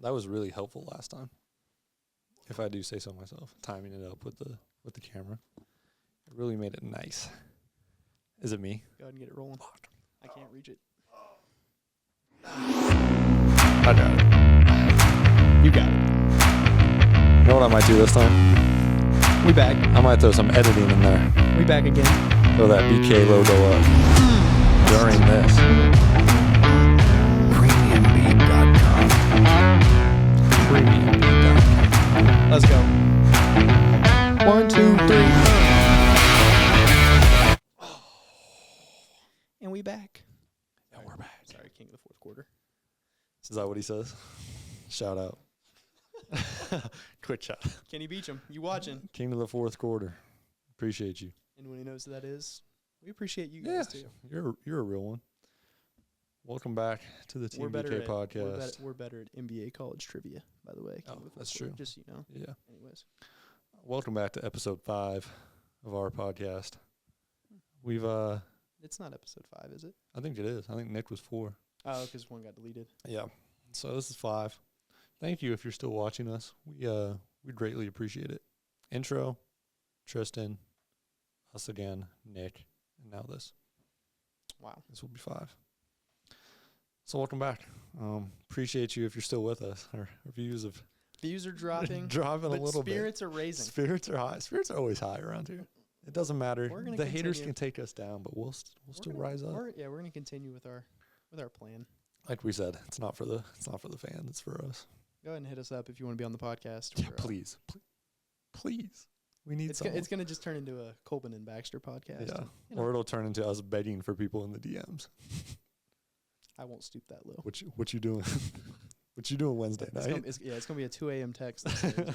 That was really helpful last time. If I do say so myself, timing it up with the camera. It really made it nice. Is it me? Go ahead and get it rolling. I can't reach it. I got it. You got it. You know what I might do this time? We back. I might throw some editing in there. We back again. Throw that BK logo up during this. Premiumbeat.com. Premiumbeat.com. Let's go. 1, 2, 3. And we back. And we're back. Sorry, king of the fourth quarter. Is that what he says? Shout out. Quick shout. Kenny Beecham, you watching? King of the fourth quarter. Appreciate you. Anyone who knows who that is, we appreciate you guys too. You're a real one. Welcome back to the Team BK podcast. We're better at NBA college trivia, by the way. That's true. Just so you know. Yeah. Anyways. Welcome back to episode 5 of our podcast. We've It's not episode 5, is it? I think it is. I think Nick was 4. Oh, because one got deleted. Yeah. So this is 5. Thank you if you're still watching us. We greatly appreciate it. Intro, Tristan, us again, Nick, and now this. Wow. This will be 5. So welcome back. Appreciate you if you're still with us. Our views are dropping. dropping a little bit. Spirits are raising. Spirits are high. Spirits are always high around here. It doesn't matter. The haters can take us down, but we'll still rise up. We're going to continue with our plan. Like we said, it's not for the fans. It's for us. Go ahead and hit us up if you want to be on the podcast. Yeah, please. We need someone. It's going to just turn into a Colvin and Baxter podcast. Yeah, or it'll turn into us begging for people in the DMs. I won't stoop that low. What you doing? What you doing Wednesday night? It's going to be a 2 a.m. text.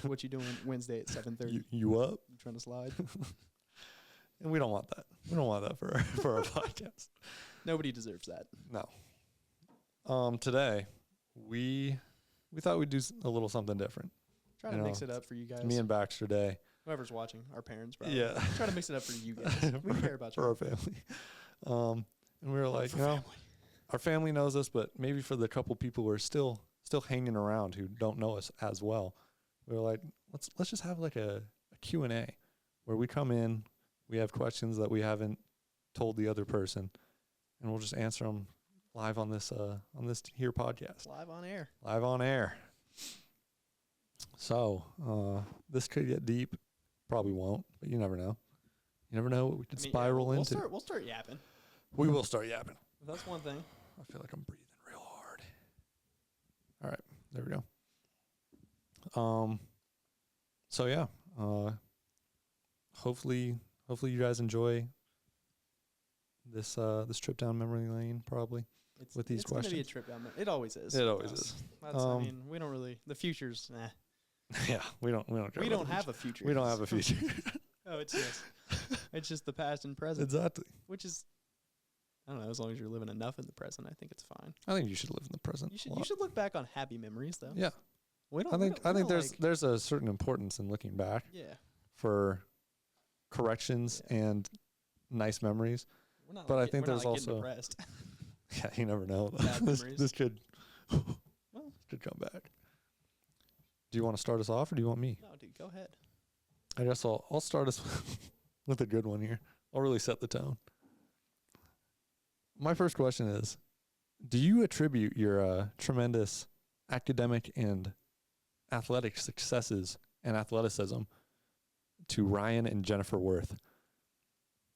What you doing Wednesday at 7:30? You up? You trying to slide? And we don't want that. We don't want that for our podcast. Nobody deserves that. No. Today we thought we'd do a little something different. Trying to mix it up for you guys. Me and Baxter Day. Whoever's watching, our parents probably. Yeah. Try to mix it up for you guys. We care about you. For our family. And we were like, our family knows us, but maybe for the couple people who are still hanging around who don't know us as well, we were like, let's just have like a Q&A where we come in, we have questions that we haven't told the other person, and we'll just answer them live on this here podcast. Live on air. Live on air. So this could get deep. Probably won't, but you never know. You never know what we could spiral into. We'll start yapping. We will start yapping. That's one thing. I feel like I'm breathing real hard. All right, there we go. So yeah, hopefully you guys enjoy this trip down memory lane. Probably with these questions. It's gonna be a trip down. It always is. It always is. I mean, we don't really. The future's nah. Yeah, we don't have a future. We don't have a future. Oh, it's just the past and present. Exactly. Which is, I don't know. As long as you're living enough in the present, I think it's fine. I think you should live in the present. You should look back on happy memories, though. Yeah. I think there's a certain importance in looking back. Yeah. For corrections and nice memories. But I think there's also depressed. Yeah, you never know. This could come back. Do you want to start us off or do you want me? No, dude, go ahead. I guess I'll start us with a good one here. I'll really set the tone. My first question is, do you attribute your tremendous academic and athletic successes and athleticism to Ryan and Jennifer Worth?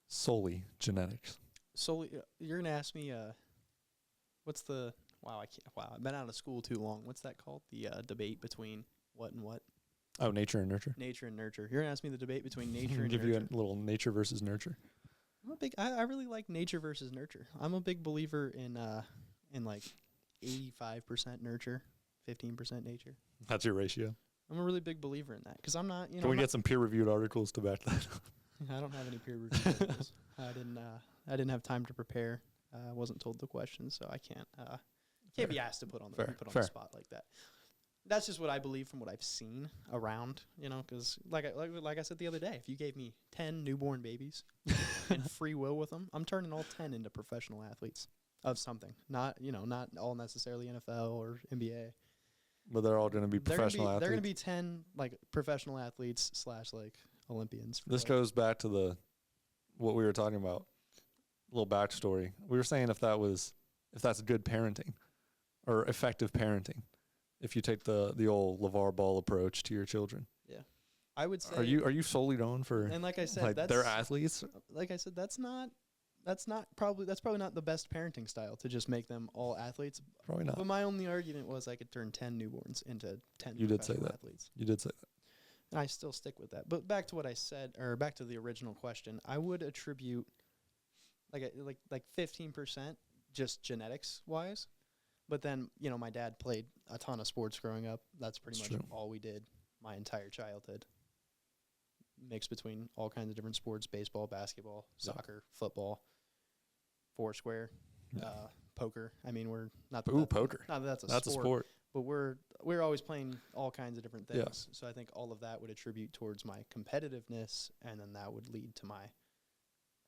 Solely genetics. Solely, you're gonna ask me, what's the? Wow, I've been out of school too long. What's that called? The debate between what and what? Oh, nature and nurture. Nature and nurture. You're gonna ask me the debate between nature and give nurture. You a little nature versus nurture. I really like nature versus nurture. I'm a big believer in like 85% nurture, 15% nature. That's your ratio. I'm a really big believer in that because I'm not. Can we get some peer-reviewed articles to back that up? I don't have any peer-reviewed articles. I didn't have time to prepare. I wasn't told the questions, so I can't be asked to put on the spot like that. That's just what I believe from what I've seen around, because like I said the other day, if you gave me 10 newborn babies and free will with them, I'm turning all 10 into professional athletes of something. Not all necessarily NFL or NBA. But they're all going to be professional athletes. They're going to be 10 like professional athletes / like Olympians. This goes back to what we were talking about. A little backstory. We were saying if that's good parenting or effective parenting, if you take the old LeVar Ball approach to your children. Yeah. I would say. Are you solely going for, and like I said, they're athletes? Like I said, that's probably not the best parenting style to just make them all athletes. Probably not. But my only argument was I could turn 10 newborns into 10 You did say that. athletes. You did say that. And I still stick with that. But back to what I said, or back to the original question, I would attribute like 15% just genetics wise. But then, my dad played a ton of sports growing up. That's pretty much all we did my entire childhood. Mixed between all kinds of different sports: baseball, basketball, soccer, football, foursquare, poker. I mean, we're not poker. Not that that's a sport. But we're always playing all kinds of different things. Yeah. So I think all of that would attribute towards my competitiveness, and then that would lead to my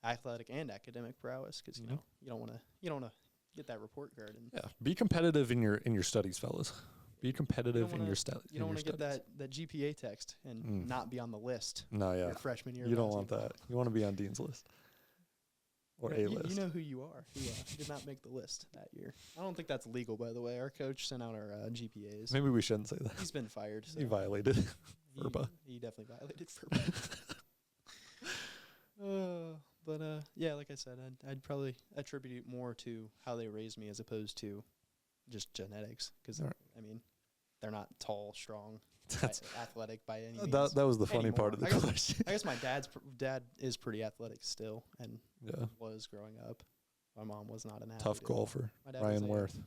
athletic and academic prowess. Because you don't want to get that report card. And be competitive in your studies, fellas. Be competitive in your studies. You don't want to get that GPA text and not be on the list. No, yeah. Your freshman year. You don't want that. You want to be on Dean's list. Or A list. You know who you are. Who did not make the list that year. I don't think that's legal, by the way. Our coach sent out our GPAs. Maybe we shouldn't say that. He's been fired. So he violated FERPA. He definitely violated FERPA. But like I said, I'd probably attribute it more to how they raised me as opposed to just genetics. Because, I mean, they're not tall, strong, athletic by any means. That was the funny part of the question. I guess my dad is pretty athletic still and was growing up. My mom was not an athlete. Tough golfer, Ryan Worth.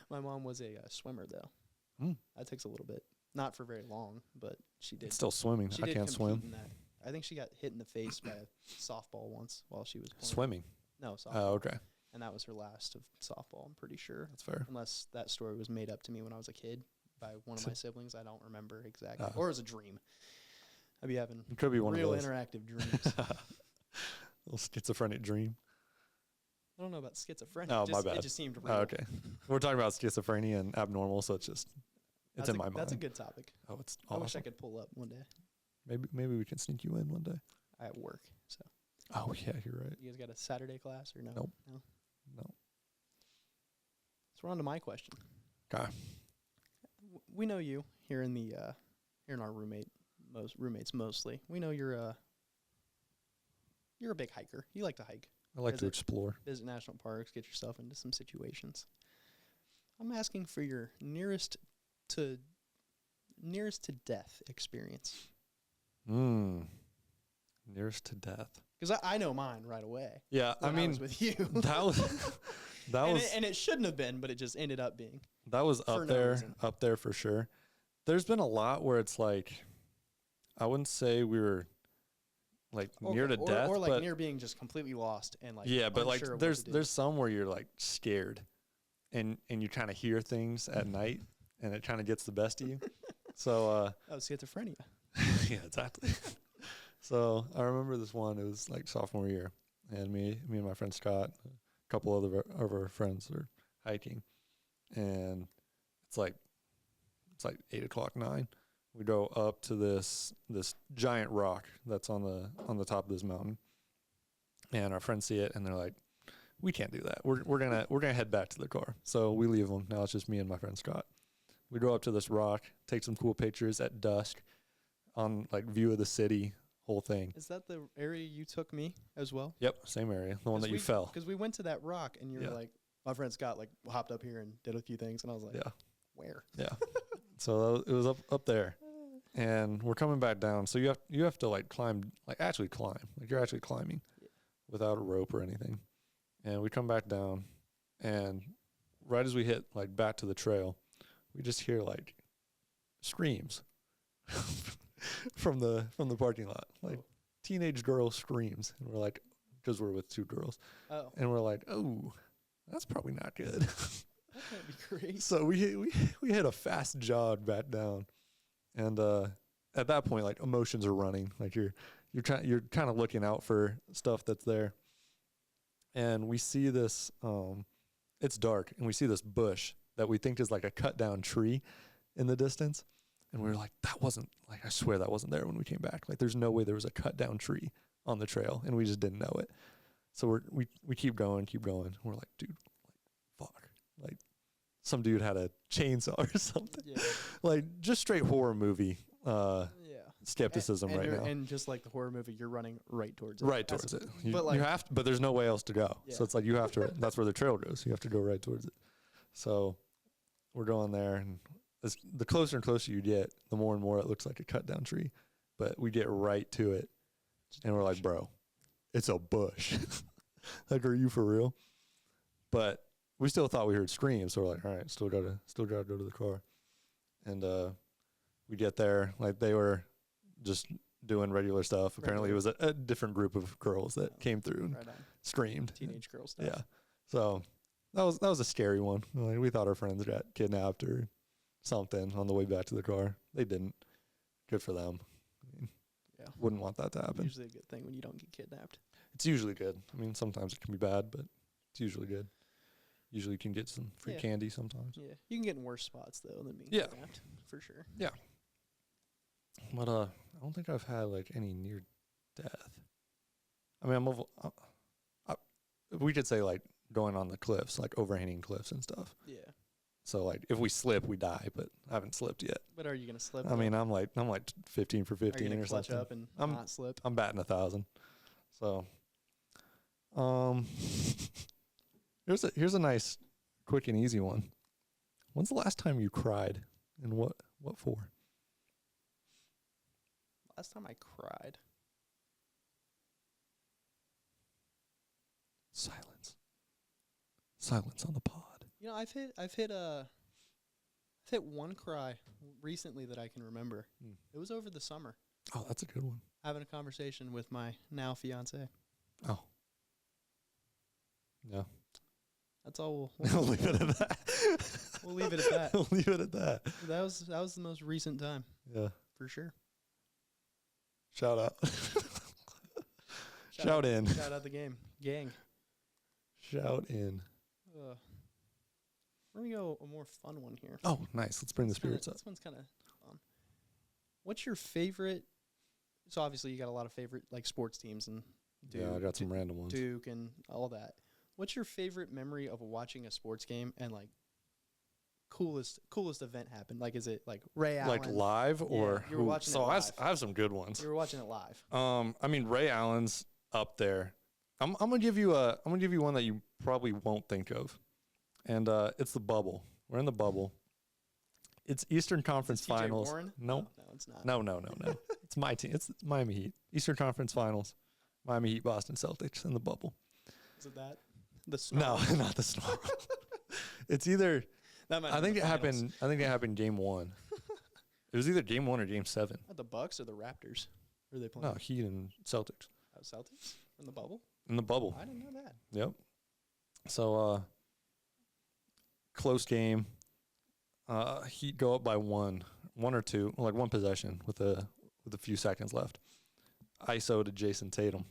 My mom was a swimmer, though. That takes a little bit. Not for very long, but she did. It's still swimming. I can't swim. I think she got hit in the face by a softball once while she was playing. Swimming? No, softball. Oh, okay. And that was her last of softball, I'm pretty sure. That's fair. Unless that story was made up to me when I was a kid by one of my siblings. I don't remember exactly. Or it was a dream. I'd be having real interactive dreams. A little schizophrenic dream. I don't know about schizophrenia. Oh, my bad. It just seemed real. Oh, okay. We're talking about schizophrenia and abnormal, so it's in my mind. That's a good topic. Oh, it's awesome. I wish I could pull up one day. Maybe we can sneak you in one day. I at work, so. Oh, yeah, you're right. You guys got a Saturday class or no? Nope. No. So we're on to my question. Okay. We know you here in our roommates mostly. We know you're a big hiker. You like to hike. I like to explore. Visit national parks, get yourself into some situations. I'm asking for your nearest to death experience. Nearest to death. Because I know mine right away. Yeah, I mean, was with you. And it shouldn't have been, but it just ended up being. That was up there for sure. There's been a lot where it's like, I wouldn't say we were like near to death, or like but near being just completely lost and like but like there's some where you're like scared, and you kind of hear things at night, and it kind of gets the best of you. So schizophrenia. Yeah, exactly. So I remember this one. It was like sophomore year, and me and my friend Scott, a couple other of our friends are hiking, and it's like 8:00, 9. We go up to this giant rock that's on the top of this mountain, and our friends see it, and they're like, "We can't do that. We're gonna head back to the car." So we leave them. Now it's just me and my friend Scott. We go up to this rock, take some cool pictures at dusk, on like view of the city. Whole thing. Is that the area you took me as well? Yep, same area. The one that you fell. Because we went to that rock, and you were like, my friend Scott like hopped up here and did a few things, and I was like, where? Yeah. So it was up there, and we're coming back down. So you have to like climb, like actually climb, like you're actually climbing, without a rope or anything. And we come back down, and right as we hit like back to the trail, we just hear like screams. from the parking lot, like teenage girl screams, and we're like, because we're with two girls, and we're like, oh, that's probably not good. That can't be great. So we hit a fast jog back down, and at that point, like emotions are running, like you're kind of looking out for stuff that's there, and we see this. It's dark, and we see this bush that we think is like a cut down tree in the distance. And we were like, that wasn't, like, I swear that wasn't there when we came back. Like, there's no way there was a cut down tree on the trail, and we just didn't know it. So we keep going. We're like, dude, like, fuck. Like, some dude had a chainsaw or something. Yeah. Like, just straight horror movie skepticism and right now. And just like the horror movie, you're running right towards it. Right towards it. You have to, but there's no way else to go. Yeah. So it's like you have to, that's where the trail goes. You have to go right towards it. So we're going there, and the closer and closer you get, the more and more it looks like a cut down tree. But we get right to it, and we're like, bro, it's a bush. Like, are you for real? But we still thought we heard screams, so we're like, all right, still gotta go to the car. And we get there, like, they were just doing regular stuff. Apparently, it was a different group of girls that came through and screamed. Teenage girl stuff. Yeah. So that was a scary one. Like, we thought our friends got kidnapped or something on the way back to the car. They didn't. Good for them. I mean, wouldn't want that to happen. Usually a good thing when you don't get kidnapped. It's usually good. I mean, sometimes it can be bad, but it's usually good. Usually you can get some free candy sometimes. Yeah. You can get in worse spots, though, than being kidnapped, for sure. Yeah. But I don't think I've had, like, any near death. I mean, we could say, like, going on the cliffs, like overhanging cliffs and stuff. Yeah. So, like, if we slip, we die, but I haven't slipped yet. But are you going to slip? I mean, I'm like 15 for 15 or something. Up and not slip? I'm batting 1,000. So, here's a nice, quick and easy one. When's the last time you cried, and what for? Last time I cried. Silence on the pod. You know, I've hit one cry recently that I can remember. It was over the summer. Oh, that's a good one. Having a conversation with my now fiance. Oh. Yeah. That's all. We'll leave it at that. We'll leave it at that. We'll leave it at that. That was the most recent time. Yeah. For sure. Shout out. Shout in. Shout out the gang. Shout in. We're going to go a more fun one here. Oh, nice. Let's bring the spirits up. This one's kind of fun. What's your favorite? So obviously you got a lot of favorite, like, sports teams and Duke, I got some random ones. Duke and all that. What's your favorite memory of watching a sports game and, like, coolest event happen? Like, is it like Ray Allen? Like live or? You were watching it live. I have some good ones. You were watching it live. I mean, Ray Allen's up there. I'm gonna give you one that you probably won't think of, and it's the bubble. We're in the bubble. It's Eastern Conference Finals. No, it's not. No. It's my team. It's Miami Heat. Eastern Conference Finals. Miami Heat, Boston Celtics in the bubble. Is it that? The snarl? No, not the snarl. It's either. I think it happened game 1. It was either game 1 or game 7. The Bucks or the Raptors? Were they playing? No, Heat and Celtics. Oh, Celtics in the bubble. In the bubble. I didn't know that. Yep. So close game. Heat go up by one or two, like one possession with a few seconds left. ISO to Jason Tatum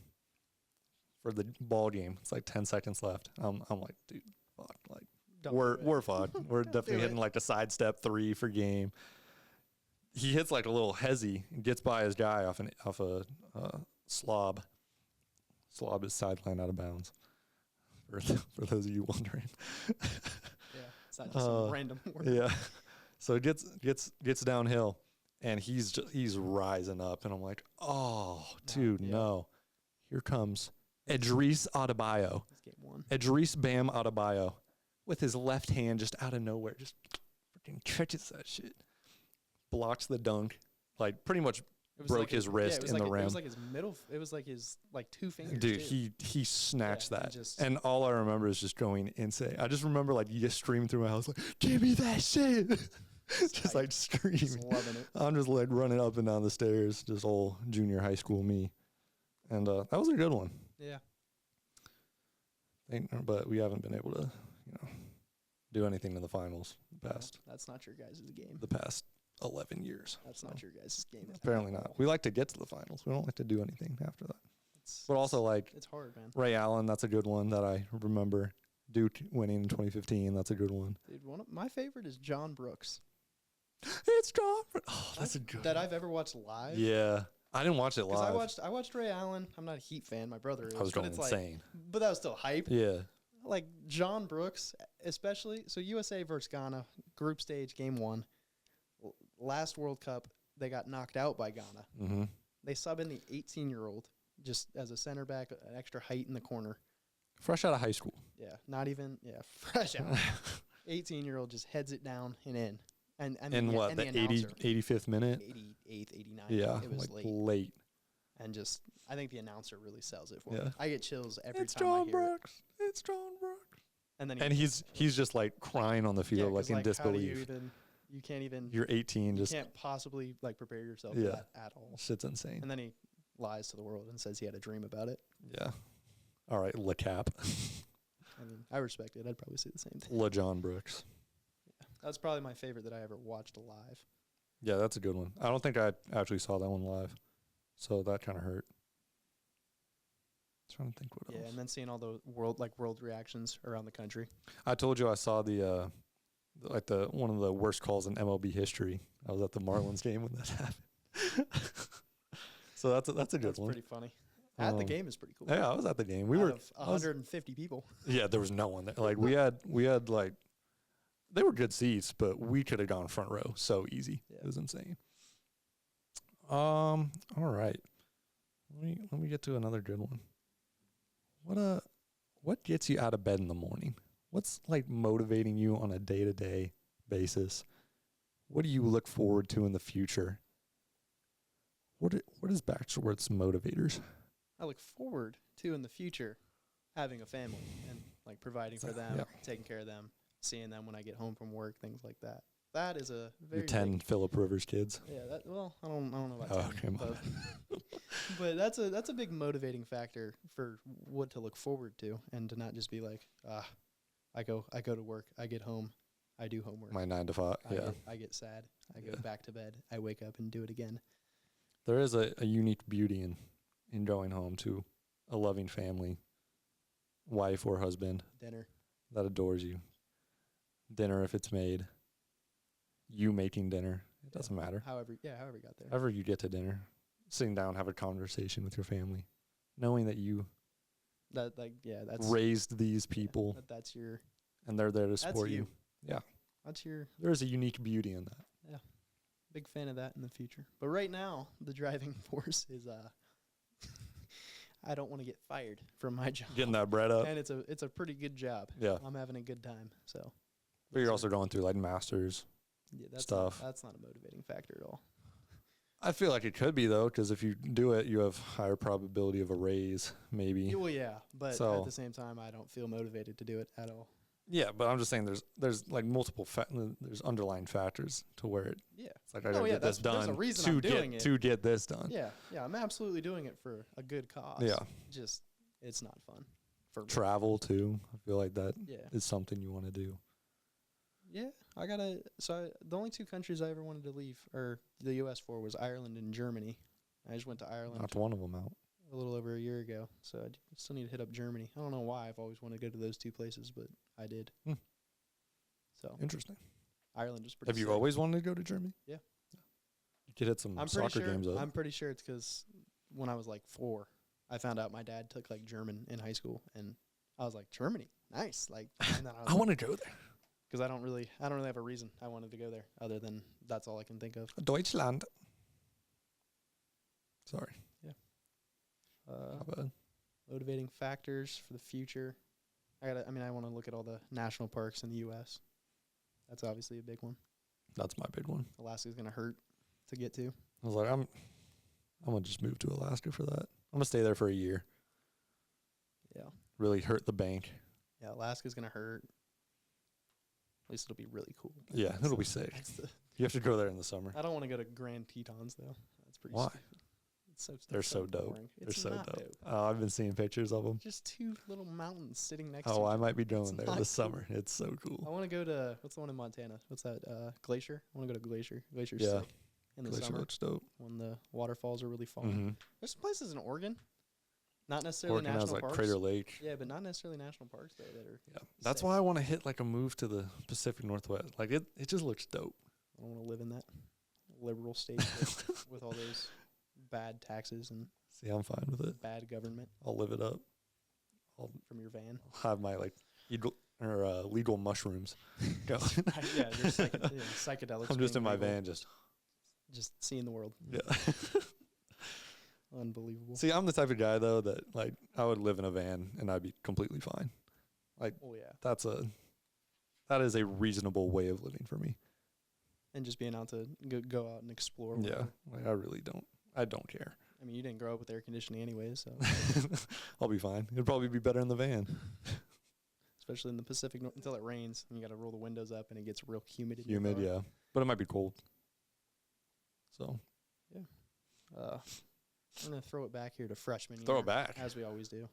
for the ball game. It's like 10 seconds left. I'm like, dude, fuck. Like, we're fucked. We're definitely hitting like a sidestep 3 for game. He hits like a little hezzy and gets by his guy off a slob. Slob is sideline out of bounds. For those of you wondering. Yeah, it's not just some random word. Yeah. So it gets downhill, and he's rising up, and I'm like, oh, dude, no. Here comes Idris Adebayo. That's game 1. Idris Bam Adebayo with his left hand just out of nowhere, just freaking catches that shit. Blocks the dunk, like pretty much broke his wrist in the rim. It was like his middle. It was like his 2 fingers. Dude, he snatched that, and all I remember is just going insane. I just remember like you just screaming through my house like, "Give me that shit!" Just like screaming. Just loving it. I'm just like running up and down the stairs, just old junior high school me, and that was a good one. Yeah. But we haven't been able to, do anything in the finals past. No, that's not your guys' game. The past 11 years. That's not your guys' game. Apparently not. We like to get to the finals. We don't like to do anything after that. But also, like, it's hard, man. Ray Allen, that's a good one that I remember. Duke winning in 2015. That's a good one. Dude, my favorite is John Brooks. It's John. Oh, that's a good that one. I've ever watched live. Yeah, I didn't watch it live. I watched Ray Allen. I'm not a Heat fan. My brother is. I was going insane. Like, but that was still hype. Yeah. Like John Brooks, especially. So USA versus Ghana, group stage, game 1. Last World Cup, they got knocked out by Ghana. Mm-hmm. They sub in the 18-year-old just as a center back, an extra height in the corner. Fresh out of high school. Yeah, not even, fresh out. 18-year-old just heads it down and in. And what, the 85th minute? 88th, 89th. Yeah, it was like late. And just, I think the announcer really sells it for me. I get chills every it's time John I hear Brooks. It's John Brooks. And then he's just like crying on the field, like in disbelief. You can't even. You're 18. You can't possibly like prepare yourself for that at all. Shit's insane. And then he lies to the world and says he had a dream about it. Yeah. All right, Le Cap. I mean, I respect it. I'd probably say the same thing. Le John Brooks. Yeah, that's probably my favorite that I ever watched live. Yeah, that's a good one. I don't think I actually saw that one live, so that kind of hurt. Trying to think what else. Yeah, and then seeing all the world reactions around the country. I told you I saw the one of the worst calls in MLB history. I was at the Marlins game when that happened. So that's a good one. That's pretty funny. At the game is pretty cool. Yeah, I was at the game. We were 150 people. Yeah, there was no one there. Like we had like they were good seats, but we could have gone front row so easy. Yeah. It was insane. All right. Let me get to another good one. What gets you out of bed in the morning? What's like motivating you on a day-to-day basis? What do you look forward to in the future? What is Bachelor's motivators? I look forward to in the future having a family and like providing for them, taking care of them, seeing them when I get home from work, things like that. That is a very your 10 Phillip Rivers kids. Yeah, I don't know about 10. But that's a big motivating factor for what to look forward to and to not just be like, I go to work, I get home, I do homework. My 9 to 5. I get sad. I go back to bed. I wake up and do it again. There is a unique beauty in going home to a loving family, wife or husband. Dinner. That adores you. Dinner if it's made. You making dinner. It doesn't matter. However you got there. However you get to dinner. Sitting down, have a conversation with your family. Knowing that you that's raised these people. That's your and they're there to support you. Yeah. That's your there's a unique beauty in that. Yeah. Big fan of that in the future. But right now, the driving force is I don't want to get fired from my job. Getting that bread up. And it's a pretty good job. Yeah. I'm having a good time. So but you're also going through like masters stuff. That's not a motivating factor at all. I feel like it could be though, because if you do it, you have higher probability of a raise, maybe. Well, yeah, but at the same time, I don't feel motivated to do it at all. Yeah, but I'm just saying there's like multiple there's underlying factors to where it. Yeah. It's like I gotta get this done. There's a reason I'm doing it. To get this done. Yeah, I'm absolutely doing it for a good cause. Yeah. Just it's not fun for me. Travel too. I feel like that is something you want to do. Yeah, the only 2 countries I ever wanted to leave, or the U.S. for, was Ireland and Germany. I just went to Ireland. Knocked one of them out. A little over a year ago, so I still need to hit up Germany. I don't know why I've always wanted to go to those 2 places, but I did. So interesting. Ireland is pretty. Have you always wanted to go to Germany? Yeah. You could hit some soccer games up. I'm pretty sure it's because when I was like 4, I found out my dad took like German in high school, and I was like, Germany, nice. Like, and then I want to go there. Because I don't really have a reason I wanted to go there other than that's all I can think of. Deutschland. Sorry. Yeah. How bad? Motivating factors for the future. I want to look at all the national parks in the U.S. That's obviously a big one. That's my big one. Alaska's gonna hurt to get to. I was like, I'm gonna just move to Alaska for that. I'm gonna stay there for a year. Yeah. Really hurt the bank. Yeah, Alaska's gonna hurt. At least it'll be really cool. Yeah, it'll be sick. You have to go there in the summer. I don't want to go to Grand Tetons though. That's pretty. Why? Stupid. They're so dope. They're so dope. Oh, I've been seeing pictures of them. Just 2 little mountains sitting next to each other. other. I might be going there this summer. It's so cool. I want to go to, what's the one in Montana? What's that? Glacier? I want to go to Glacier. Glacier's sick in the Glacier summer. looks dope. When the waterfalls are really falling. There's some places in Oregon. Not necessarily Working national as like parks. Crater Lake. Yeah, but not necessarily national parks though that are. Yeah, that's safe. why I want to hit like a move to the Pacific Northwest. Like it just looks dope. I don't want to live in that liberal state with all those bad taxes and See, I'm fine with it. bad government. I'll live it up. From your van. I'll have my like legal mushrooms. Go. Yeah, they're psychedelics. I'm just in my legal. van, Just seeing the world. yeah. Unbelievable. See, I'm the type of guy though that like I would live in a van and I'd be completely fine. Like, oh yeah, that is a reasonable way of living for me. and just being out to go out and explore. Yeah, like I don't care. I mean, you didn't grow up with air conditioning anyway, so I'll be fine. It'd probably be better in the van. especially in the Pacific until it rains and you got to roll the windows up and it gets real humid. Humid, yeah, but it might be cold. So, yeah. I'm gonna throw it back here to freshman year. Throw it back as we always do.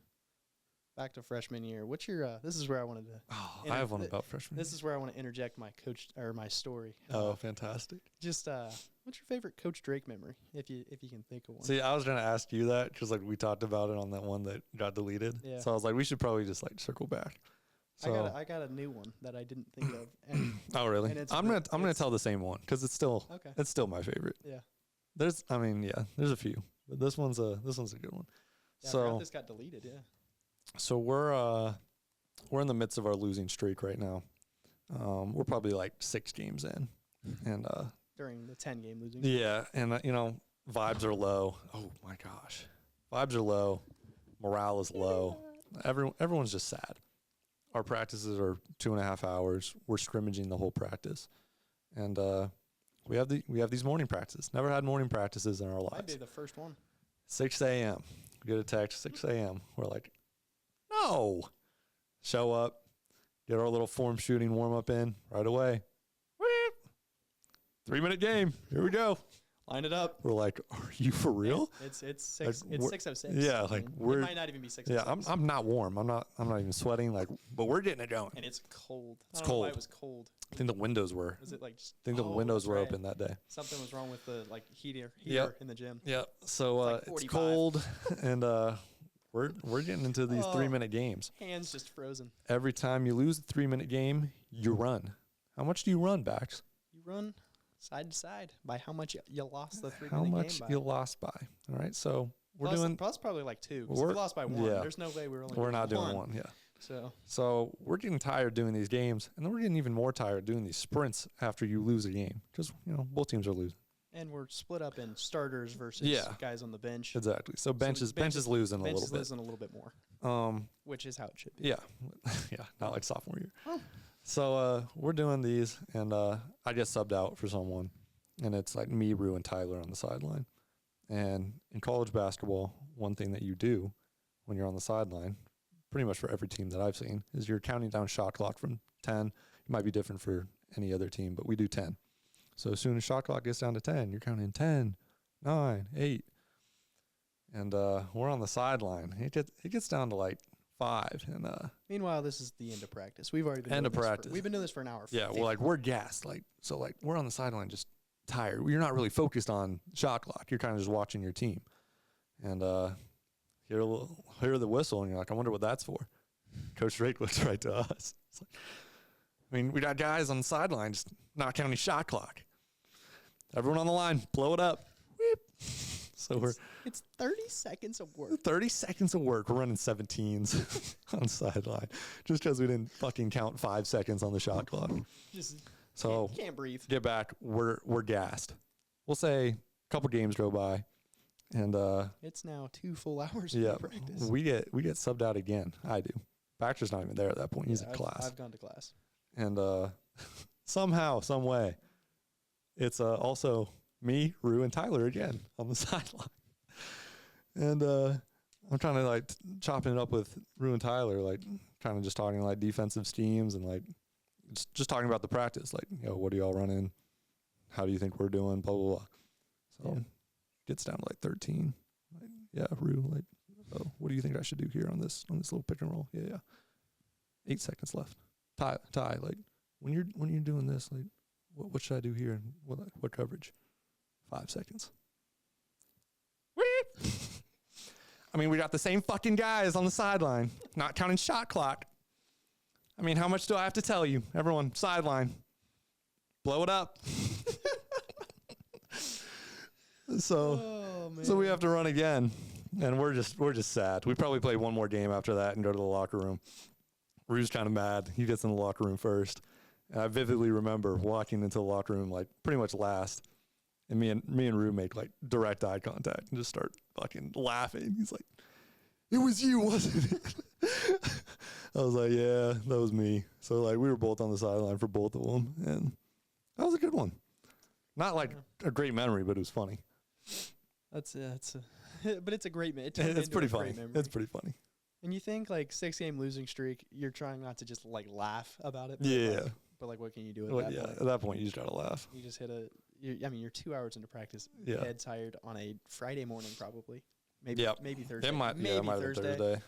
Back to freshman year. What's your? This is where I wanted to. Oh, I have one about freshman. This is where I want to interject my coach or my story. Oh, fantastic! Just what's your favorite Coach Drake memory, if you can think of one? See, I was gonna ask you that because like we talked about it on that one that got deleted. Yeah. So I was like, we should probably just like circle back. So I got a new one that I didn't think of. And oh really? and I'm gonna tell the same one because it's still my favorite. Yeah. There's a few, but this one's a good one. Yeah, I so forgot this got deleted. Yeah. So we're in the midst of our losing streak right now. We're probably like 6 games in, and during the 10-game losing. Yeah, and vibes are low. Oh my gosh, vibes are low, morale is low. Everyone's just sad. Our practices are 2.5 hours. We're scrimmaging the whole practice, and we have these morning practices. Never had morning practices in our lives. Might be the first one. 6 a.m. Get a text 6 a.m. We're like, no. Show up, get our little form shooting warm up in right away. 3-minute game. Here we go. Line it up. We're like, are you for real? It's 6:06. Yeah, like it might not even be 6:06. Yeah, I'm not warm. I'm not even sweating. Like, but we're getting it going. And it's cold. It's I don't know cold. why it was cold. I think the windows were. Was it like just? I think the windows were open that day. Something was wrong with the heater Yep. in the gym. Yeah. So it's cold, and we're getting into these 3-minute games. Hands just frozen. Every time you lose a 3-minute game, you run. How much do you run, Bax? You run side to side by how much you lost the 3-minute game by. How much you lost by. All right. So we're doing. Plus probably like 2. Because if you lost by 1, there's no way we're not doing 1. Yeah. So we're getting tired doing these games, and then we're getting even more tired doing these sprints after you lose a game because both teams are losing. And we're split up in starters versus guys on the bench. Exactly. So bench is losing a little bit. Bench is losing a little bit more. Which is how it should be. Yeah. Yeah. Not like sophomore year. Oh. So we're doing these, and I get subbed out for someone, and it's like me, Rue, and Tyler on the sideline. And in college basketball, one thing that you do when you're on the sideline, pretty much for every team that I've seen, is you're counting down shot clock from 10. It might be different for any other team, but we do 10. So as soon as shot clock gets down to 10, you're counting 10, 9, 8. And we're on the sideline. It gets down to like 5. And meanwhile, this is the end of practice. We've already been end of practice. We've been doing this for an hour. Yeah, well, like we're gassed. Like so, like we're on the sideline just tired. You're not really focused on shot clock. You're kind of just watching your team. And hear the whistle, and you're like, I wonder what that's for. Coach Drake looks right to us. It's like, I mean, we got guys on the sideline just not counting shot clock. Everyone on the line, blow it up. Whip. So it's 30 seconds of work. 30 seconds of work. We're running 17s on the sideline just because we didn't fucking count 5 seconds on the shot clock. So can't breathe. Get back. We're gassed. We'll say a couple games go by. And it's now 2 full hours of practice. We get subbed out again. I do. Baxter's not even there at that point. He's in class. I've gone to class. And somehow, some way, it's also me, Rue, and Tyler again on the sideline. And I'm trying to like chopping it up with Rue and Tyler, like kind of just talking like defensive schemes and like just talking about the practice, like what are y'all running? How do you think we're doing? Blah blah blah. So. Yeah. Gets down to like 13. Like, yeah, Rue, like, oh, what do you think I should do here on this little pick and roll? Yeah. 8 seconds left. Ty, like, when you're doing this, like, what should I do here? And what coverage? 5 seconds. I mean, we got the same fucking guys on the sideline, not counting shot clock. I mean, how much do I have to tell you? Everyone, sideline. Blow it up. So we have to run again. And we're just sad. We probably play one more game after that and go to the locker room. Rue's kind of mad. He gets in the locker room first. And I vividly remember walking into the locker room like pretty much last. And me and Rue make like direct eye contact and just start fucking laughing. He's like, "It was you, wasn't it?" I was like, "Yeah, that was me." So like we were both on the sideline for both of them, and that was a good one. Not like a great memory, but it was funny. But it's a great memory. It's pretty funny. It's pretty funny. And you think like 6-game losing streak, you're trying not to just like laugh about it. Yeah. But like, what can you do at that point? At that point, you just gotta laugh. You just hit you're 2 hours into practice. Yeah. Head tired on a Friday morning, probably. Maybe Thursday. It might maybe have been Thursday.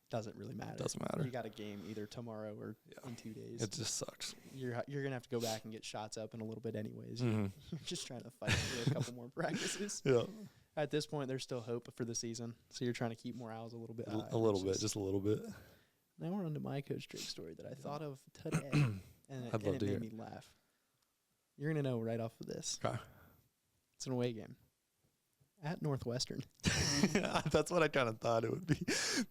Doesn't really matter. Doesn't matter. You got a game either tomorrow or in 2 days. It just sucks. You're gonna have to go back and get shots up in a little bit anyways. You're just trying to fight for a couple more practices. Yeah. At this point, there's still hope for the season, so you're trying to keep morales a little bit high. Just a little bit. Now we're on to my Coach Drake story that I thought of today, and it made me laugh. You're gonna know right off of this. Okay. It's an away game at Northwestern. That's what I kind of thought it would be.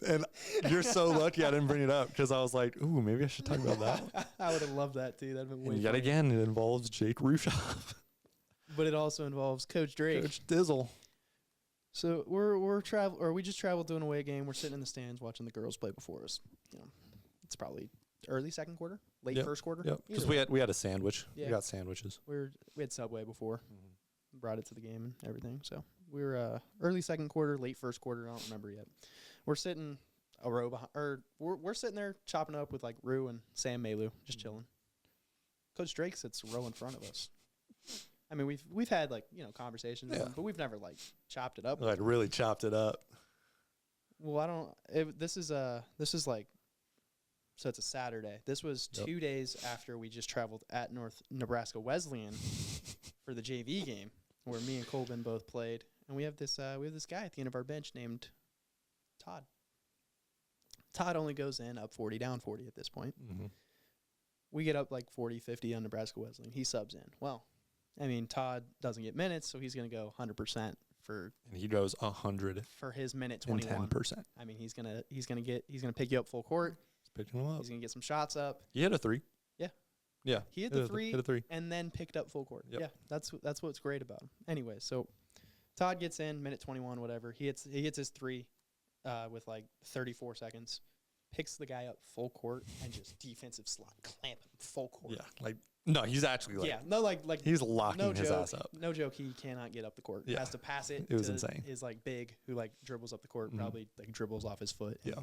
And you're so lucky I didn't bring it up because I was like, ooh, maybe I should talk about that. I would have loved that too. That'd been way. And yet again, it involves Jake Rushoff. But it also involves Coach Drake. Coach Dizzle. So we just traveled to an away game. We're sitting in the stands watching the girls play before us. You know, it's probably early second quarter, late first quarter. Yep. Because we had a sandwich. Yeah. We got sandwiches. We had Subway before. Brought it to the game and everything. So we were early second quarter, late first quarter. I don't remember yet. We're sitting a row behind, or we're sitting there chopping up with like Rue and Sam Malu, just chilling. Coach Drake sits a row in front of us. I mean, we've had like conversations, but we've never like chopped it up. Like really chopped it up. Well, I don't. This is like, so it's a Saturday. This was 2 days after we just traveled at North Nebraska Wesleyan for the JV game, where me and Colvin both played, and we have this guy at the end of our bench named Todd. Todd only goes in up 40, down 40 at this point. Mm-hmm. We get up like 40, 50 on Nebraska Wesleyan. He subs in. Well, I mean, Todd doesn't get minutes, so he's going to go 100% for. And he goes 100 for his minute 21. 10%. I mean, he's gonna pick you up full court. He's picking him up. He's gonna get some shots up. He hit a 3. Yeah. Yeah. He hit the 3. Hit a 3. And then picked up full court. Yep. Yeah. That's what's great about him. Anyway, so Todd gets in minute 21, whatever. He hits his 3 with like 34 seconds. Picks the guy up full court and just defensive slot clamp him full court. Yeah, like no, he's actually like he's locking his ass up. No joke, he cannot get up the court. Yeah. Has to pass it. It was insane. Is like big who like dribbles up the court, probably like dribbles off his foot. Yeah.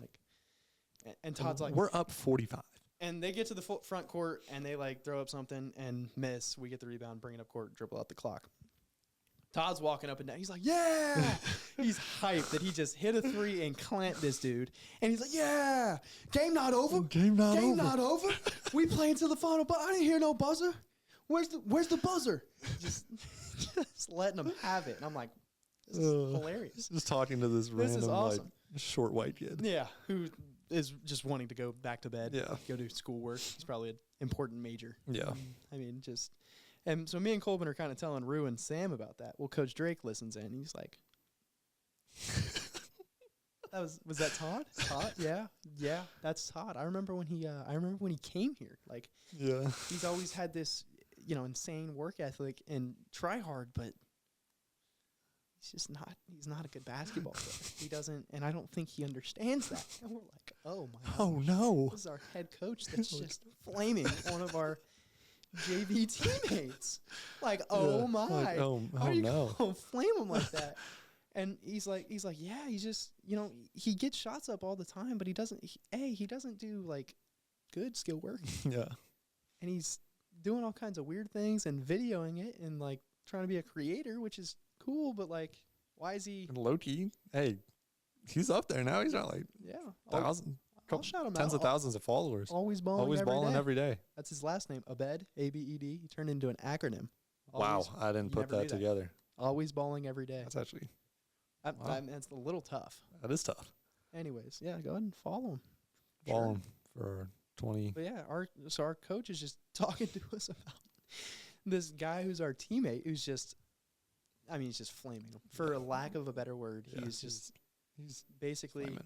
And Todd's like, we're up 45. And they get to the front court and they like throw up something and miss. We get the rebound, bring it up court, dribble out the clock. Todd's walking up and down. He's like, yeah. He's hyped that he just hit a 3 and clamped this dude. And he's like, yeah. Game not over. Game not over. We play until the final, but I didn't hear no buzzer. Where's the buzzer? Just letting him have it. And I'm like, this is hilarious. Just talking to this random awesome. like short white kid. Yeah, who is just wanting to go back to bed. Yeah. Go do schoolwork. He's probably an important major. Yeah. I mean, just... And so me and Colvin are kind of telling Rue and Sam about that. Well, Coach Drake listens in. He's like, was that Todd? Todd? Yeah, that's Todd. I remember when he came here. Like, yeah, he's always had this, insane work ethic and try hard, but he's not a good basketball player. He doesn't, and I don't think he understands that. And we're like, oh my gosh, oh no, this is our head coach that's just flaming one of our JV teammates. Like, oh my. Like, oh how are you no. gonna flame him like that? And he's like, yeah, he's just, he gets shots up all the time, but he doesn't do like good skill work. Yeah. And he's doing all kinds of weird things and videoing it and like trying to be a creator, which is cool, but like, why is he low-key? Hey, he's up there now. He's not like tens of thousands of followers. Always balling every day. That's his last name, Abed, A-B-E-D. He turned into an acronym. Wow, I didn't put that together. Always balling every day. That's actually It's a little tough. That is tough. Anyways, yeah, go ahead and follow him. Follow him for 20. But yeah, our coach is just talking to us about this guy who's our teammate who's just, he's just flaming him. For a lack of a better word, he's basically flaming.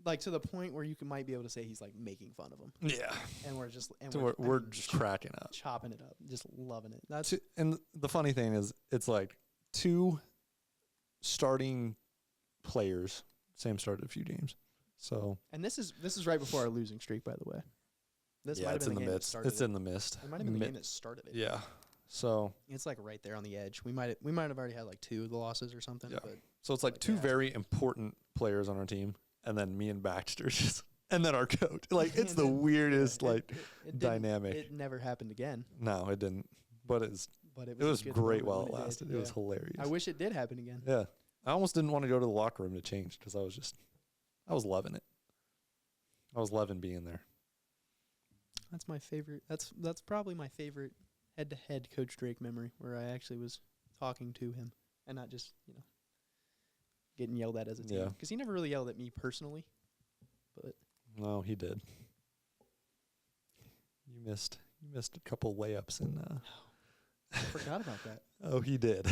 Like to the point where you might be able to say he's like making fun of him. Yeah. And we're just we're just cracking up. Chopping it up. Just loving it. And the funny thing is it's like 2 starting players, Sam started a few games. So and this is right before our losing streak, by the way. This might have it's been in the midst. It's in the mist. It might have been the game that started it. Yeah. So it's like right there on the edge. We might have already had like 2 of the losses or something. Yeah. But so it's like 2 very important players on our team, and then me and Baxter just, and then our coach. Like it's the weirdest dynamic. It never happened again. No, it didn't. But it was great while it lasted. It was hilarious. I wish it did happen again. Yeah. I almost didn't want to go to the locker room to change because I was loving it. I was loving being there. That's my favorite. That's probably my favorite head-to-head Coach Drake memory, where I actually was talking to him and not just getting yelled at as a team. Yeah. Because he never really yelled at me personally, but no, he did. You missed a couple layups and. I forgot about that. Oh, he did.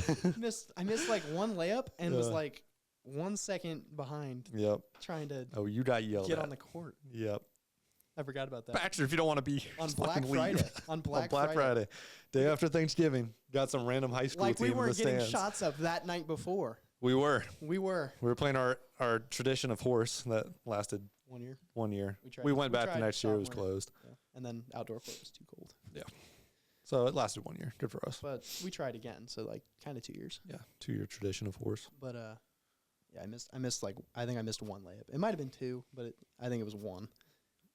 I missed like one layup and was like 1 second behind. Yep. Trying to. Oh, you got yelled get at. on the court. Yep. I forgot about that. Baxter, if you don't want to be on Black Friday. On Black Friday. Day after Thanksgiving. Got some random high school team in the stands. Like we weren't getting shots up that night before. We were. We were playing our tradition of horse that lasted 1 year. We went back the next year. It was closed. Yeah. And then outdoor court was too cold. Yeah. So it lasted 1 year. Good for us. But we tried again. So like kind of 2 years. Yeah. 2-year tradition of horse. But yeah, I missed like I think I missed 1 layup. It might have been 2, but I think it was 1.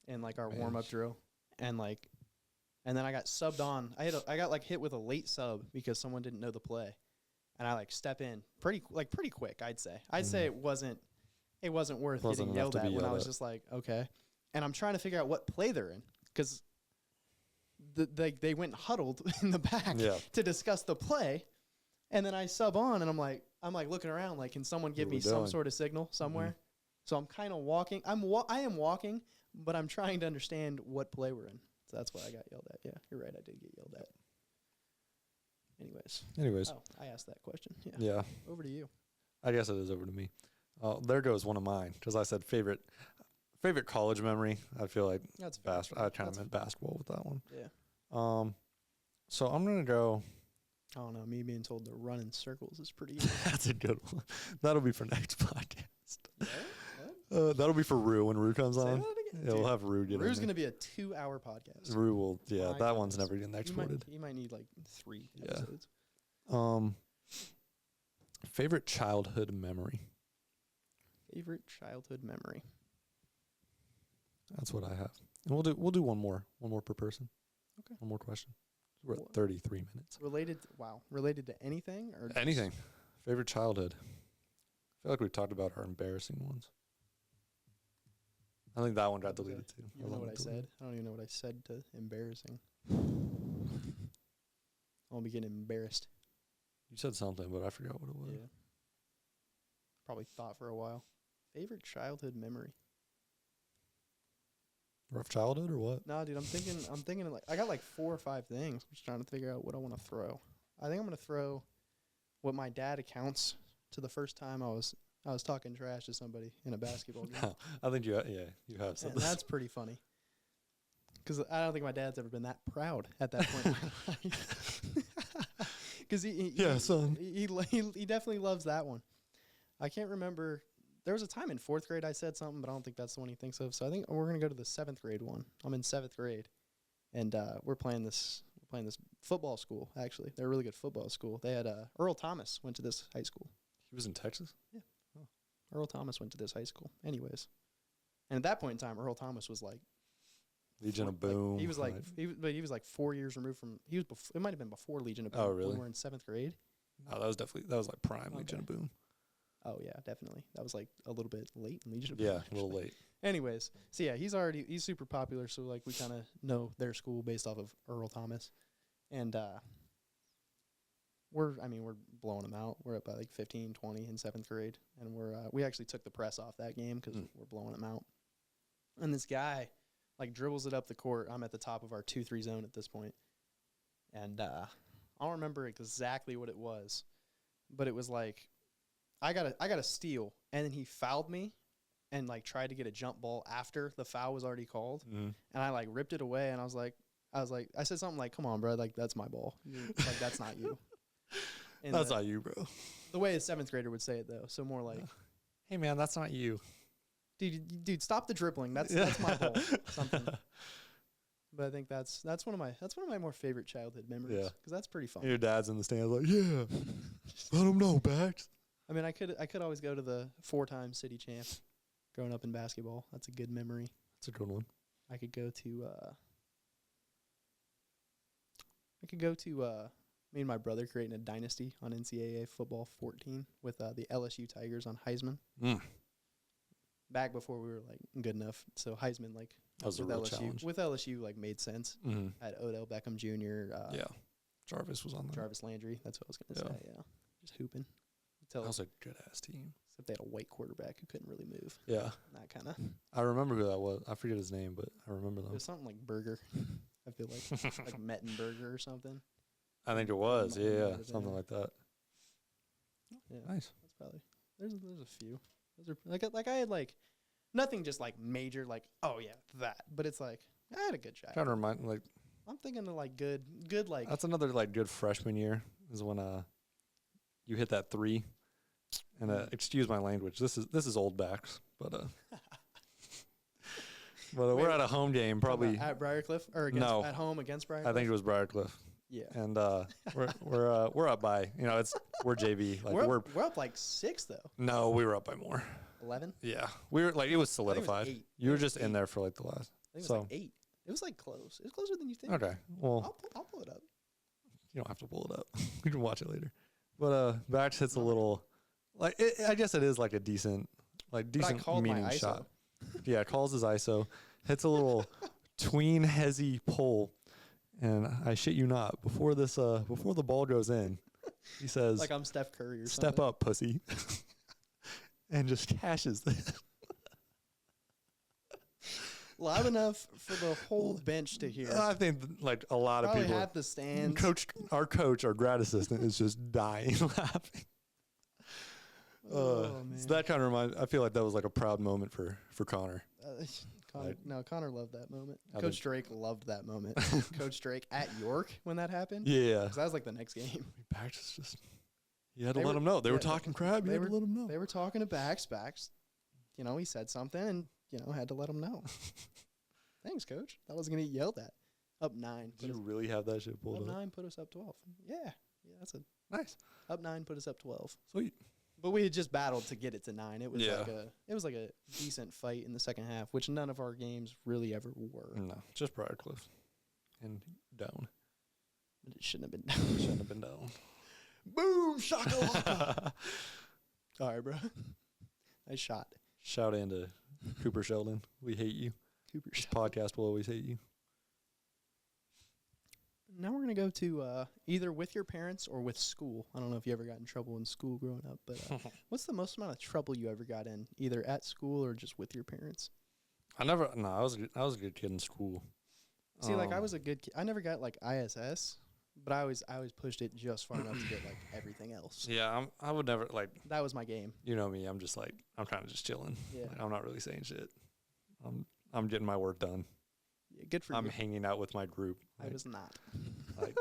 And like our warm up drill, and then I got subbed on. I got like hit with a late sub because someone didn't know the play, and I like step in pretty quick. I'd say it wasn't worth getting yelled at when I was just like, okay, and I'm trying to figure out what play they're in because they went huddled in the back to discuss the play, and then I sub on, and I'm like looking around like, can someone give me some sort of signal somewhere? Mm-hmm. So I'm kind of walking. I am walking. But I'm trying to understand what play we're in. So that's why I got yelled at. Yeah, you're right. I did get yelled at. Anyways. Oh, I asked that question. Yeah. Over to you. I guess it is over to me. There goes one of mine because I said favorite college memory. I feel like that's I kind of meant basketball with that one. Yeah. So I'm gonna go. I don't know. Me being told to run in circles is pretty easy. That's a good one. That'll be for next podcast. Yeah. That'll be for Rue when Rue comes on. Yeah, we'll have Rue get Rue's going to be a 2-hour podcast. Rue will, that one's never getting exported. You might need like 3 episodes. Favorite childhood memory. Favorite childhood memory. That's what I have. And we'll do one more per person. Okay. One more question. We're at 33 minutes. Related to anything or anything. Favorite childhood. I feel like we've talked about our embarrassing ones. I think that one got deleted too. You know what I said? I don't even know what I said to embarrassing. I'll be getting embarrassed. You said something, but I forgot what it was. Yeah. Probably thought for a while. Favorite childhood memory. Rough childhood or what? No, dude, I'm thinking like I got like 4 or 5 things. I'm just trying to figure out what I want to throw. I think I'm gonna throw what my dad accounts to the first time I was talking trash to somebody in a basketball game. I think you have said and that's pretty funny. Because I don't think my dad's ever been that proud at that point in my life. Because he definitely loves that one. I can't remember. There was a time in 4th grade I said something, but I don't think that's the one he thinks of. So I think we're going to go to the 7th grade one. I'm in 7th grade, and we're playing this football school, actually. They're a really good football school. They had Earl Thomas went to this high school. He was in Texas? Yeah. Oh. Earl Thomas went to this high school. Anyways. And at that point in time, Earl Thomas was like Legion of Boom. Like, he was like 4 years removed from it might have been before Legion of Boom. Oh, really? When we were in 7th grade. No, that was like prime Legion of Boom. Oh yeah, definitely. That was like a little bit late in Legion of Boom. Yeah, a little late. Anyways, so yeah, he's super popular, so like we kind of know their school based off of Earl Thomas. And we're blowing them out. We're up by like 15, 20 in 7th grade, and we actually took the press off that game because we're blowing them out. And this guy like dribbles it up the court. I'm at the top of our 2-3 zone at this point, and I don't remember exactly what it was, but it was like I got a steal, and then he fouled me, and like tried to get a jump ball after the foul was already called, and I like ripped it away, and I said something like, "Come on, bro, like that's my ball, like that's not you." And that's not you, bro. The way a 7th grader would say it though, so more like, "Hey man, that's not you, dude, stop the dribbling. That's my ball." Something. But I think that's one of my more favorite childhood memories because that's pretty fun. Your dad's in the stands like, "Yeah, let him know, Bax." I mean, I could always go to the 4-time city champ growing up in basketball. That's a good memory. That's a good one. I could go to me and my brother creating a dynasty on NCAA football 14 with the LSU Tigers on Heisman. Back before we were like good enough, so Heisman like that was a real challenge. With LSU like made sense. I had Odell Beckham Jr. Jarvis was on there. Jarvis Landry. That's what I was gonna say. Yeah, just hooping. That was a good ass team. Except they had a white quarterback who couldn't really move. Yeah, that kind of. I remember who that was. I forget his name, but I remember them. It was something like Burger. I feel like Mettenberger or something. I think it was. Yeah, something like that. Yeah, nice. That's probably there's a few. Those are like I had like nothing just like major like oh yeah that, but it's like I had a good shot. Kind of remind like I'm thinking of like good like that's another like good freshman year is when you hit that 3, and excuse my language. This is old Backs, but we're at a home game probably at Briarcliff or at home against Briarcliff. I think it was Briarcliff. Yeah, and we're up by we're JV like we're up like 6 though. No, we were up by more. 11. Yeah, we were like it was solidified. It was 8. You were just in there for like the last. I think it was like 8. It was like close. It was closer than you think. Okay, well I'll pull it up. You don't have to pull it up. We can watch it later. But Bax hits a little like I guess it is like a decent meaning shot. Yeah, calls his ISO, hits a little tween hezzy pull. And I shit you not, before the ball goes in, he says, like I'm Steph Curry or "Step something. up, pussy," and just cashes this. Loud enough for the whole bench to hear. I think like a lot of people. Half the stands. Our grad assistant, is just dying laughing. Man. So that kind of reminds. I feel like that was like a proud moment for Connor. Connor loved that moment. Coach Drake loved that moment. Coach Drake at York when that happened. Yeah, because that was like the next game. Bax just you had to let them know they were talking crap. You had to let them know they were talking to Bax. He said something, and had to let him know. Thanks, Coach. That wasn't gonna get yelled at. Up 9. Did you really have that shit pulled up? Up 9 put us up 12. Yeah, that's a nice. Up 9 put us up 12. Sweet. But we had just battled to get it to 9. It was like a decent fight in the second half, which none of our games really ever were. No, just Briarcliff and down. But it shouldn't have been down. Shouldn't have been down. Boom, shakalaka. All right, bro. Nice shot. Shout into Cooper Sheldon. We hate you. This podcast will always hate you. Now we're going to go to either with your parents or with school. I don't know if you ever got in trouble in school growing up, but what's the most amount of trouble you ever got in, either at school or just with your parents? I was a good kid in school. See, like I was a good kid. I never got like ISS, but I always pushed it just far enough to get like everything else. Yeah, I would never like. That was my game. You know me. I'm just like I'm kind of just chilling. Yeah, like, I'm not really saying shit. I'm getting my work done. Yeah, good for you. I'm hanging out with my group. I was not. Like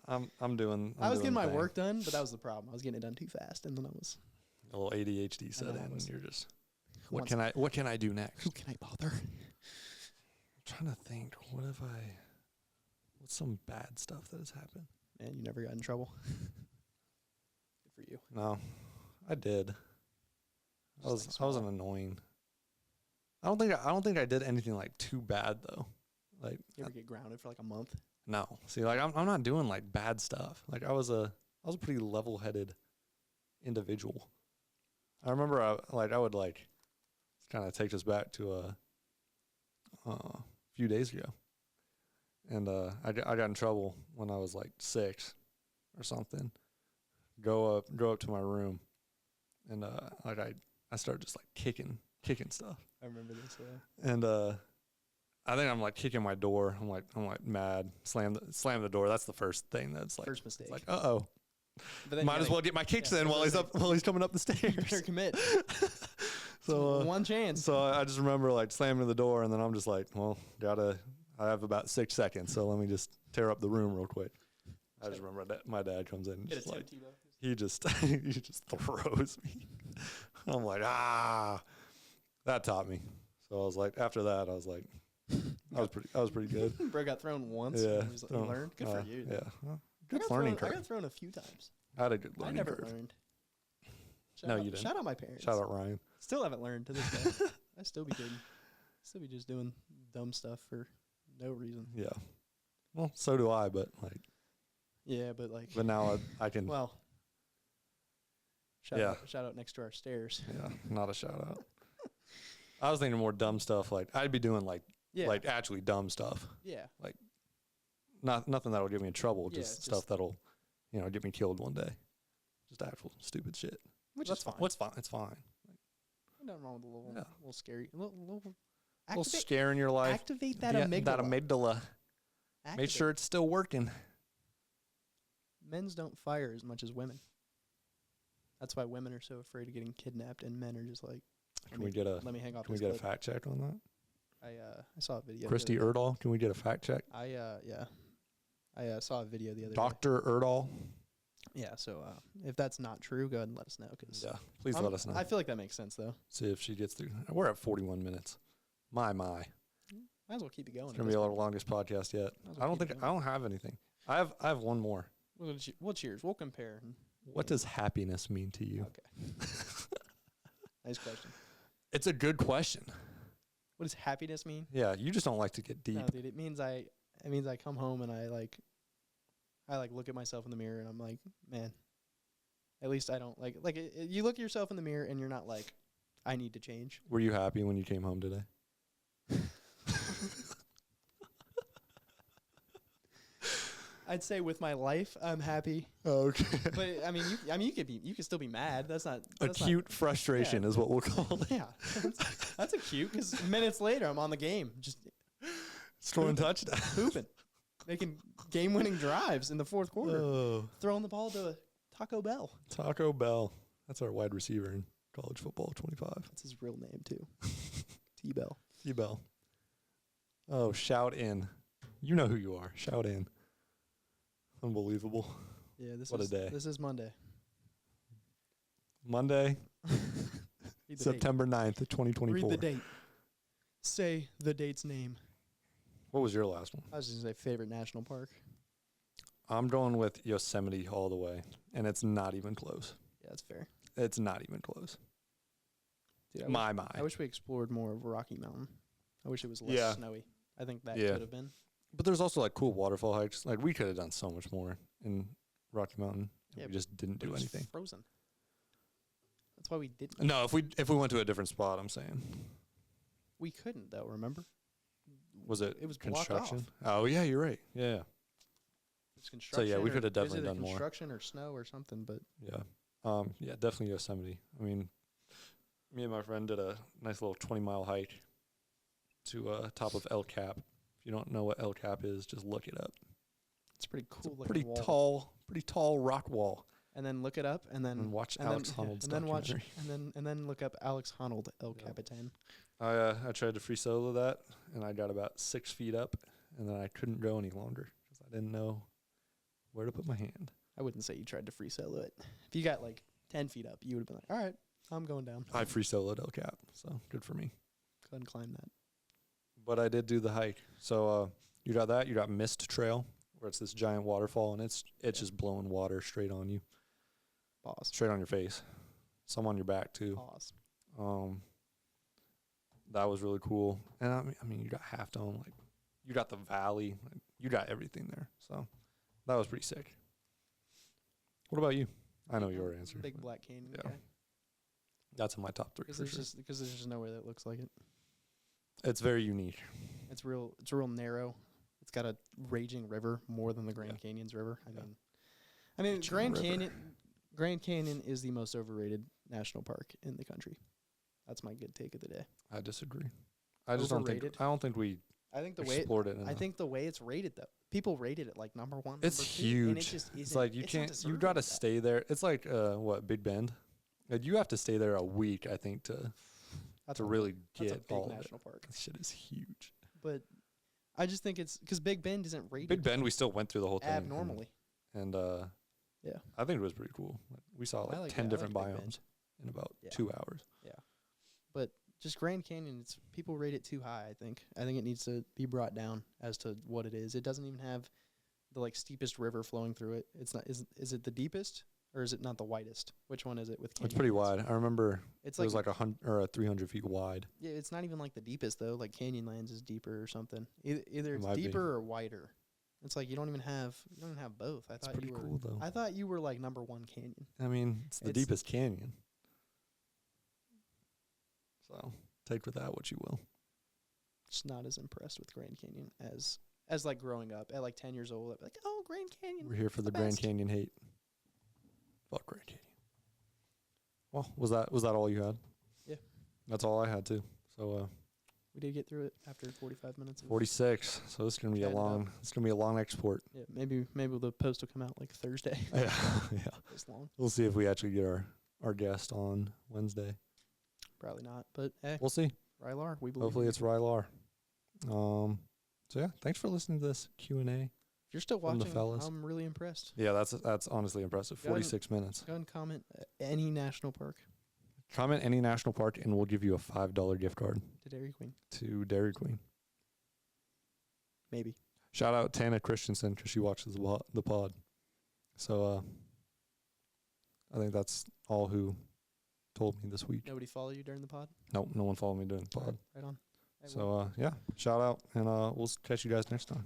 I'm doing. I was getting my work done, but that was the problem. I was getting it done too fast, and then I was a little ADHD set in, and you're just. What can I do next? Who can I bother? I'm trying to think. What's some bad stuff that has happened? Man, you never got in trouble. Good for you. No, I did. I wasn't annoying. I don't think I did anything like too bad though. Like you ever get grounded for like a month? No. See, like I'm not doing like bad stuff. Like I was a pretty level-headed individual. I remember I would like kind of take us back to a few days ago. And I got in trouble when I was like 6 or something. go up to my room, and like I started just like kicking stuff. I remember this. And I think I'm like kicking my door. I'm like mad. Slam the door. That's the first thing that's like first mistake. It's like uh-oh. But then Might as well get my kicks in while he's coming up the stairs. You better commit. So one chance. So I just remember like slamming the door, and then I'm just like, well, I have about 6 seconds, so let me just tear up the room real quick. I just remember that my dad comes in and just like he just throws me. I'm like, that taught me. So I was like, after that, I was like, I was pretty good. Bro got thrown once. Yeah, You learned. Good for you. Yeah, well, good learning curve. I got thrown a few times. I had a good learning curve. I never learned. No, you didn't. Shout out my parents. Shout out Ryan. Still haven't learned to this day. I still be just doing dumb stuff for no reason. Yeah. Well, so do I, but like. Yeah, but like. But now I can. Well. Shout out next to our stairs. Yeah, not a shout out. I was thinking more dumb stuff. Like I'd be doing like actually dumb stuff. Yeah. Like nothing that'll get me in trouble. Just stuff that'll, get me killed one day. Just actual stupid shit. Which is fine. What's fine? It's fine. Nothing wrong with a little scary. A little scare in your life. Activate that amygdala. Make sure it's still working. Men's don't fire as much as women. That's why women are so afraid of getting kidnapped, and men are just like, let me hang off. Can we get a fact check on that? I saw a video. Christy Erdahl, can we get a fact check? I saw a video the other day. Dr. Erdahl. Yeah, so if that's not true, go ahead and let us know. Please let us know. I feel like that makes sense, though. See if she gets through. We're at 41 minutes. My. Might as well keep it going. It's going to be our longest podcast yet. I don't have anything. I have one more. Well, cheers. We'll compare. What does happiness mean to you? Okay. Nice question. It's a good question. What does happiness mean? Yeah, you just don't like to get deep. No, dude, it means I come home and I look at myself in the mirror and I'm like, man, at least I don't you look at yourself in the mirror and you're not like, I need to change. Were you happy when you came home today? I'd say with my life, I'm happy. Oh, okay. But you could still be mad. That's acute frustration is what we'll call it. Yeah, that's acute because minutes later I'm on the game, just throwing touchdowns, hooping, making game-winning drives in the fourth quarter, throwing the ball to Taco Bell. Taco Bell, that's our wide receiver in college football. 25. That's his real name too. T-Bell. T-Bell. Oh, shout in. You know who you are. Shout in. Unbelievable. Yeah, what a day. This is Monday. September 9th, 2024. Read the date. Say the date's name. What was your last one? I was just going to say favorite national park. I'm going with Yosemite all the way, and it's not even close. Yeah, that's fair. It's not even close. Dude, I wish we explored more of Rocky Mountain. I wish it was less snowy. I think that could have been. But there's also like cool waterfall hikes. Like we could have done so much more in Rocky Mountain. Yeah, we just didn't do anything. Frozen. That's why we didn't. No, if we went to a different spot, I'm saying. We couldn't though. Remember? Was it? It was construction. Oh yeah, you're right. Yeah. It's construction. So yeah, we could have definitely done more. Construction or snow or something, but yeah, yeah, definitely Yosemite. I mean, me and my friend did a nice little 20-mile hike to top of El Cap. If you don't know what El Cap is, just look it up. It's pretty cool. It's a pretty tall rock wall. And then look it up, and then watch Alex Honnold's documentary. And then look up Alex Honnold El Capitan. I tried to free solo that, and I got about 6 feet up, and then I couldn't go any longer because I didn't know where to put my hand. I wouldn't say you tried to free solo it. If you got like 10 feet up, you would have been like, all right, I'm going down. I free soloed El Cap, so good for me. Go ahead and climb that. But I did do the hike. So you got that. You got Mist Trail, where it's this giant waterfall, and it's just blowing water straight on you. Pause. Straight on your face. Some on your back, too. Pause. That was really cool. And I mean, you got Half Dome. Like, you got the valley. Like, you got everything there. So that was pretty sick. What about you? I know your answer. Big Black Canyon. Yeah. Okay. That's in my top 3 because there's just nowhere that looks like it. It's very unique. It's real narrow. It's got a raging river more than the Grand Canyon's river. I mean Grand Grand Canyon is the most overrated national park in the country. That's my good take of the day. I disagree. I just don't think. I don't think we. I think explored it. I think the way it's rated though, people rated it like number 1. It's number 2, huge. And it just isn't. It's like you can't. You got to stay there. It's like what, Big Bend. Like you have to stay there a week, I think, to really get that's a all big of national it. park. This shit is huge. But I just think it's because Big Bend isn't rated. Big Bend, we still went through the whole thing abnormally. And yeah, I think it was pretty cool. We saw like 10 different biomes in about 2 hours. Yeah, but just Grand Canyon, people rate it too high. I think it needs to be brought down as to what it is. It doesn't even have the like steepest river flowing through it. It's not. Is it the deepest or is it not the widest? Which one is it? With It's pretty wide. I remember it was like 100 or 300 feet wide. Yeah, it's not even like the deepest though. Like Canyonlands is deeper or something. Either it's deeper or wider. It's like you don't even have both. That's pretty cool though. I thought you were like number 1 canyon. I mean, it's the deepest canyon. So take with that what you will. Just not as impressed with Grand Canyon as like growing up at like 10 years old. I'd be like, oh, Grand Canyon. We're here for the Grand Canyon hate. Fuck Grand Canyon. Well, was that all you had? Yeah. That's all I had too. So we did get through it after 45 minutes. 46. So this is gonna be a long export. Yeah, maybe the post will come out like Thursday. Yeah. Yeah. This long. We'll see if we actually get our guest on Wednesday. Probably not, but hey, we'll see. Rylar, we believe. Hopefully it's Rylar. So yeah, thanks for listening to this Q&A. If you're still watching, the fellas. I'm really impressed. Yeah, that's honestly impressive. 46 minutes. Go and comment any national park. Comment any national park, and we'll give you a $5 gift card to Dairy Queen. Maybe. Shout out Tana Christensen because she watches the pod. So I think that's all who told me this week. Nobody follow you during the pod? Nope, no one followed me during the pod. Right on. So yeah, shout out, and we'll catch you guys next time.